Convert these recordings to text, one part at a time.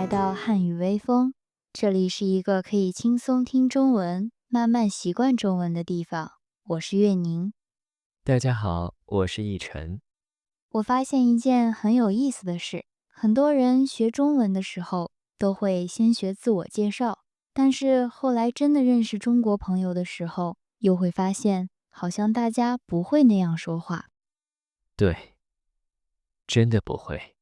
来到汉语微风，这里是一个可以轻松听中文、慢慢习惯中文的地方。我是月宁。大家好，我是逸晨。我发现一件很有意思的事，很多人学中文的时候都会先学自我介绍，但是后来真的认识中国朋友的时候，又会发现好像大家不会那样说话。对，真的不会，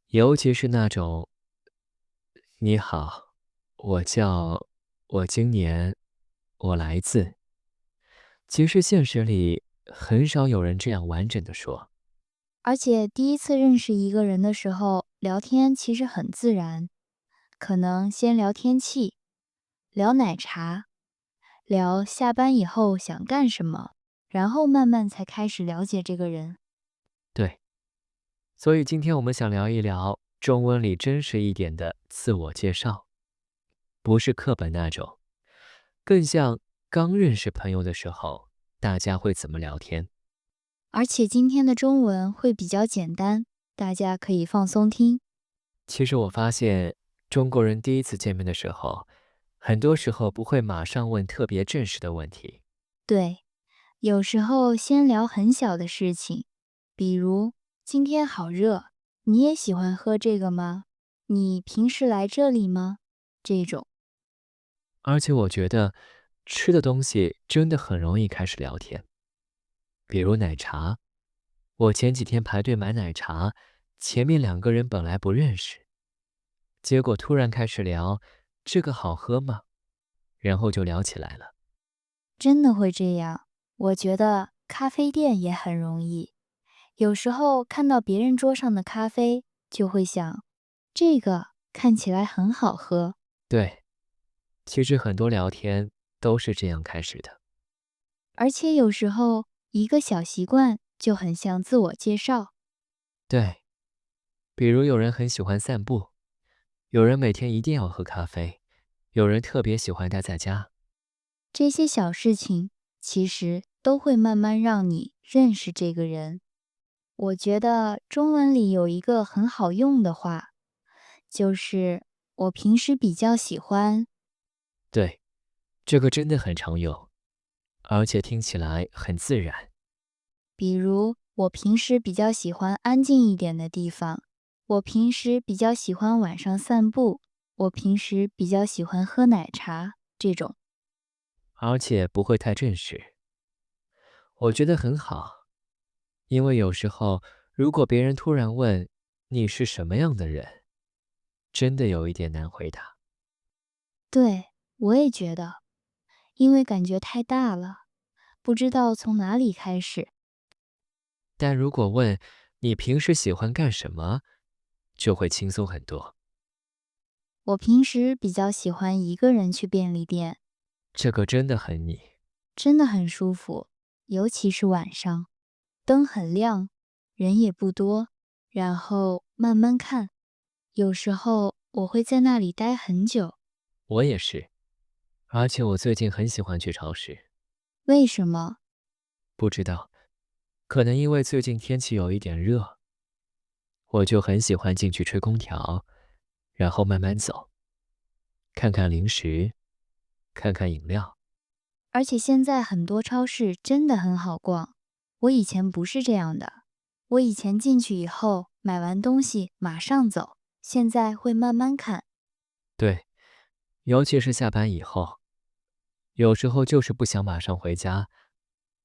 尤其是那种"你好，我今年，我来自"，其实现实里很少有人这样完整的说。而且第一次认识一个人的时候，聊天其实很自然，可能先聊天气，聊奶茶，聊下班以后想干什么，然后慢慢才开始了解这个人。对，所以今天我们想聊一聊中文里真实一点的自我介绍，不是课本那种，更像刚认识朋友的时候，大家会怎么聊天。而且今天的中文会比较简单，大家可以放松听。其实我发现，中国人第一次见面的时候，很多时候不会马上问特别正式的问题。对，有时候先聊很小的事情，比如今天好热，你也喜欢喝这个吗？你平时来这里吗？这种。而且我觉得，吃的东西真的很容易开始聊天。比如奶茶，我前几天排队买奶茶，前面两个人本来不认识，结果突然开始聊这个好喝吗？然后就聊起来了。真的会这样。我觉得咖啡店也很容易，有时候看到别人桌上的咖啡，就会想，这个看起来很好喝。对，其实很多聊天都是这样开始的。而且有时候一个小习惯就很像自我介绍。对，比如有人很喜欢散步，有人每天一定要喝咖啡，有人特别喜欢待在家。这些小事情其实都会慢慢让你认识这个人。我觉得中文里有一个很好用的话，就是我平时比较喜欢。对，这个真的很常用，而且听起来很自然。比如，我平时比较喜欢安静一点的地方，我平时比较喜欢晚上散步，我平时比较喜欢喝奶茶，这种。而且不会太正式，我觉得很好。因为有时候，如果别人突然问你是什么样的人，真的有一点难回答。对，我也觉得，因为感觉太大了，不知道从哪里开始。但如果问你平时喜欢干什么，就会轻松很多。我平时比较喜欢一个人去便利店，这个真的很你。真的很舒服，尤其是晚上，灯很亮，人也不多，然后慢慢看。有时候我会在那里待很久。我也是，而且我最近很喜欢去超市。为什么？不知道，可能因为最近天气有一点热，我就很喜欢进去吹空调，然后慢慢走，看看零食，看看饮料。而且现在很多超市真的很好逛，我以前不是这样的。我以前进去以后，买完东西马上走，现在会慢慢看。对，尤其是下班以后，有时候就是不想马上回家，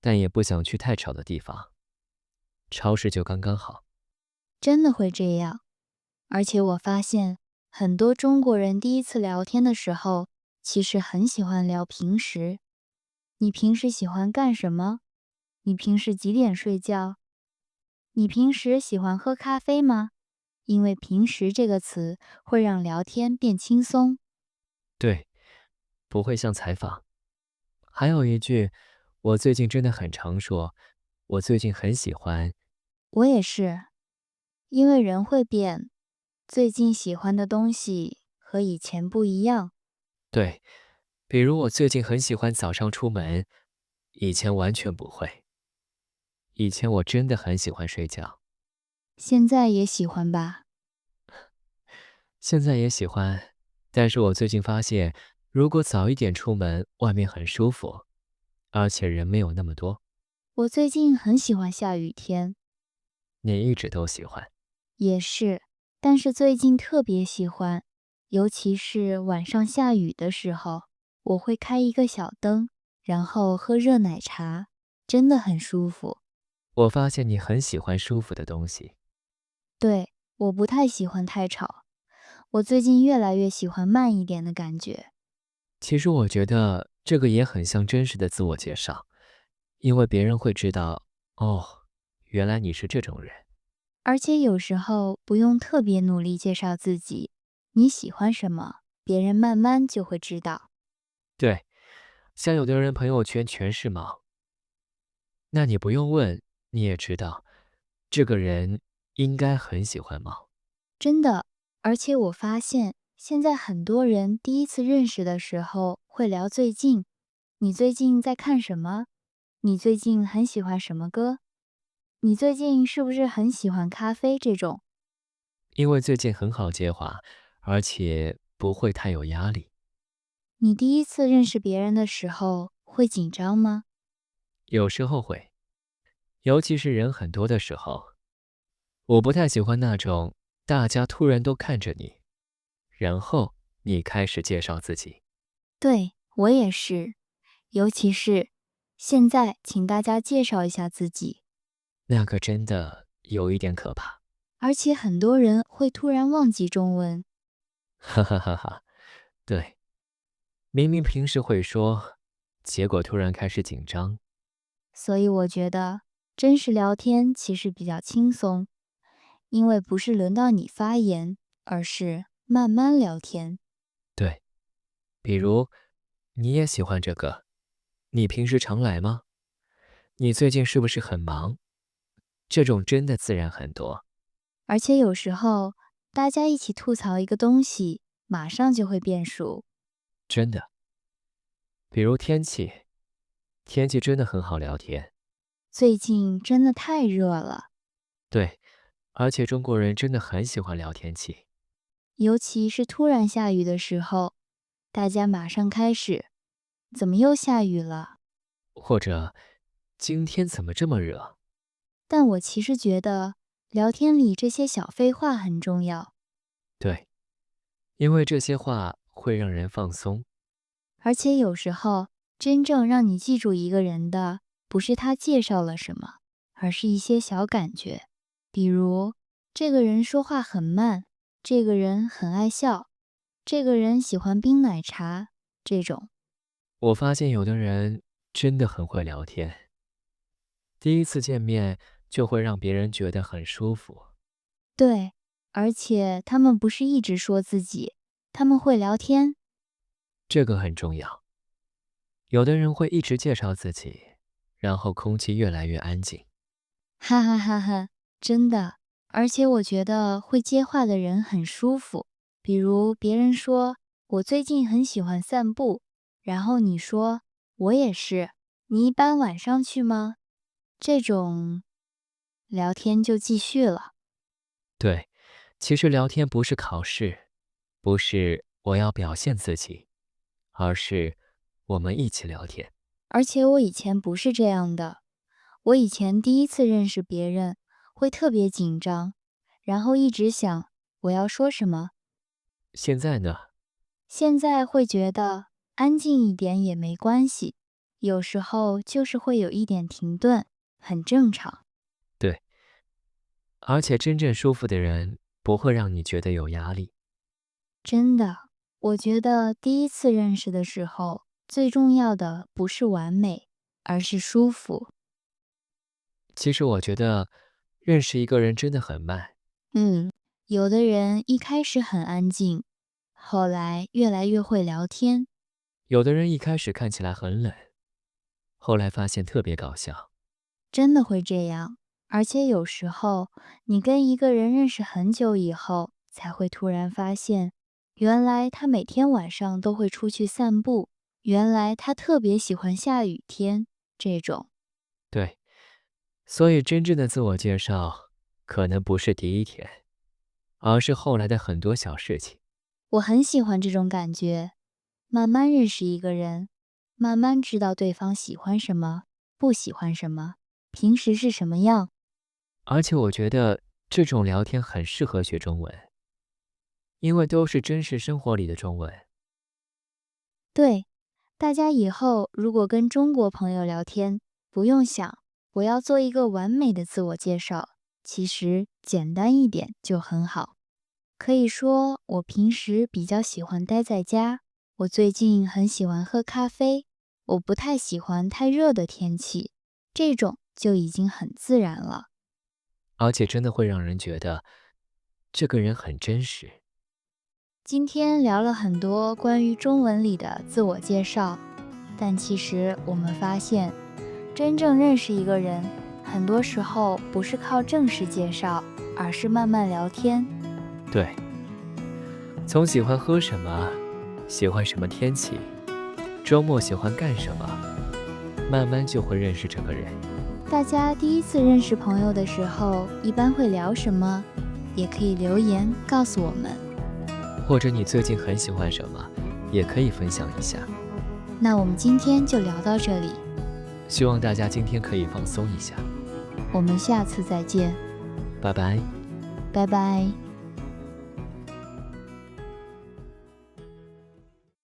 但也不想去太吵的地方，超市就刚刚好。真的会这样。而且我发现，很多中国人第一次聊天的时候，其实很喜欢聊平时。你平时喜欢干什么？你平时几点睡觉？你平时喜欢喝咖啡吗？因为“平时”这个词会让聊天变轻松。对，不会像采访。还有一句，我最近真的很常说，我最近很喜欢。我也是，因为人会变，最近喜欢的东西和以前不一样。对，比如我最近很喜欢早上出门，以前完全不会。以前我真的很喜欢睡觉，现在也喜欢吧？现在也喜欢，但是我最近发现，如果早一点出门，外面很舒服，而且人没有那么多。我最近很喜欢下雨天，你一直都喜欢。也是，但是最近特别喜欢，尤其是晚上下雨的时候，我会开一个小灯，然后喝热奶茶，真的很舒服。我发现你很喜欢舒服的东西。对，我不太喜欢太吵，我最近越来越喜欢慢一点的感觉。其实我觉得这个也很像真实的自我介绍，因为别人会知道，哦，原来你是这种人。而且有时候不用特别努力介绍自己，你喜欢什么，别人慢慢就会知道。对，像有的人朋友圈全是猫，那你不用问，你也知道，这个人应该很喜欢猫。真的，而且我发现现在很多人第一次认识的时候会聊最近，你最近在看什么？你最近很喜欢什么歌？你最近是不是很喜欢咖啡这种？因为最近很好接话，而且不会太有压力。你第一次认识别人的时候会紧张吗？有时候会，尤其是人很多的时候，我不太喜欢那种大家突然都看着你，然后你开始介绍自己。对，我也是，尤其是现在，请大家介绍一下自己。那个真的有一点可怕。而且很多人会突然忘记中文，哈哈哈哈。对，明明平时会说，结果突然开始紧张。所以我觉得真实聊天其实比较轻松，因为不是轮到你发言，而是慢慢聊天。对，比如你也喜欢这个，你平时常来吗？你最近是不是很忙？这种真的自然很多。而且有时候大家一起吐槽一个东西，马上就会变熟。真的。比如天气，天气真的很好聊天。最近真的太热了，对，而且中国人真的很喜欢聊天气。尤其是突然下雨的时候，大家马上开始，怎么又下雨了？或者今天怎么这么热？但我其实觉得聊天里这些小废话很重要，对，因为这些话会让人放松。而且有时候真正让你记住一个人的，不是他介绍了什么，而是一些小感觉，比如这个人说话很慢，这个人很爱笑，这个人喜欢冰奶茶，这种。我发现有的人真的很会聊天，第一次见面就会让别人觉得很舒服。对，而且他们不是一直说自己，他们会聊天，这个很重要。有的人会一直介绍自己，然后空气越来越安静。哈哈哈哈，真的。而且我觉得会接话的人很舒服，比如别人说我最近很喜欢散步，然后你说我也是，你一般晚上去吗？这种聊天就继续了。对，其实聊天不是考试，不是我要表现自己，而是我们一起聊天。而且我以前不是这样的，我以前第一次认识别人会特别紧张，然后一直想我要说什么，现在呢？现在会觉得安静一点也没关系，有时候就是会有一点停顿，很正常。对，而且真正舒服的人不会让你觉得有压力。真的，我觉得第一次认识的时候，最重要的不是完美，而是舒服。其实我觉得认识一个人真的很慢。有的人一开始很安静，后来越来越会聊天，有的人一开始看起来很冷，后来发现特别搞笑。真的会这样。而且有时候，你跟一个人认识很久以后，才会突然发现，原来他每天晚上都会出去散步，原来他特别喜欢下雨天，这种。对，所以真正的自我介绍可能不是第一天，而是后来的很多小事情。我很喜欢这种感觉，慢慢认识一个人，慢慢知道对方喜欢什么，不喜欢什么，平时是什么样。而且我觉得这种聊天很适合学中文，因为都是真实生活里的中文。对，大家以后如果跟中国朋友聊天，不用想我要做一个完美的自我介绍，其实简单一点就很好。可以说我平时比较喜欢待在家，我最近很喜欢喝咖啡，我不太喜欢太热的天气，这种就已经很自然了。而且真的会让人觉得这个人很真实。今天聊了很多关于中文里的自我介绍，但其实我们发现，真正认识一个人，很多时候不是靠正式介绍，而是慢慢聊天。对，从喜欢喝什么，喜欢什么天气，周末喜欢干什么，慢慢就会认识这个人。大家第一次认识朋友的时候，一般会聊什么？也可以留言告诉我们。或者你最近很喜欢什么，也可以分享一下。那我们今天就聊到这里，希望大家今天可以放松一下。我们下次再见，拜拜。拜拜。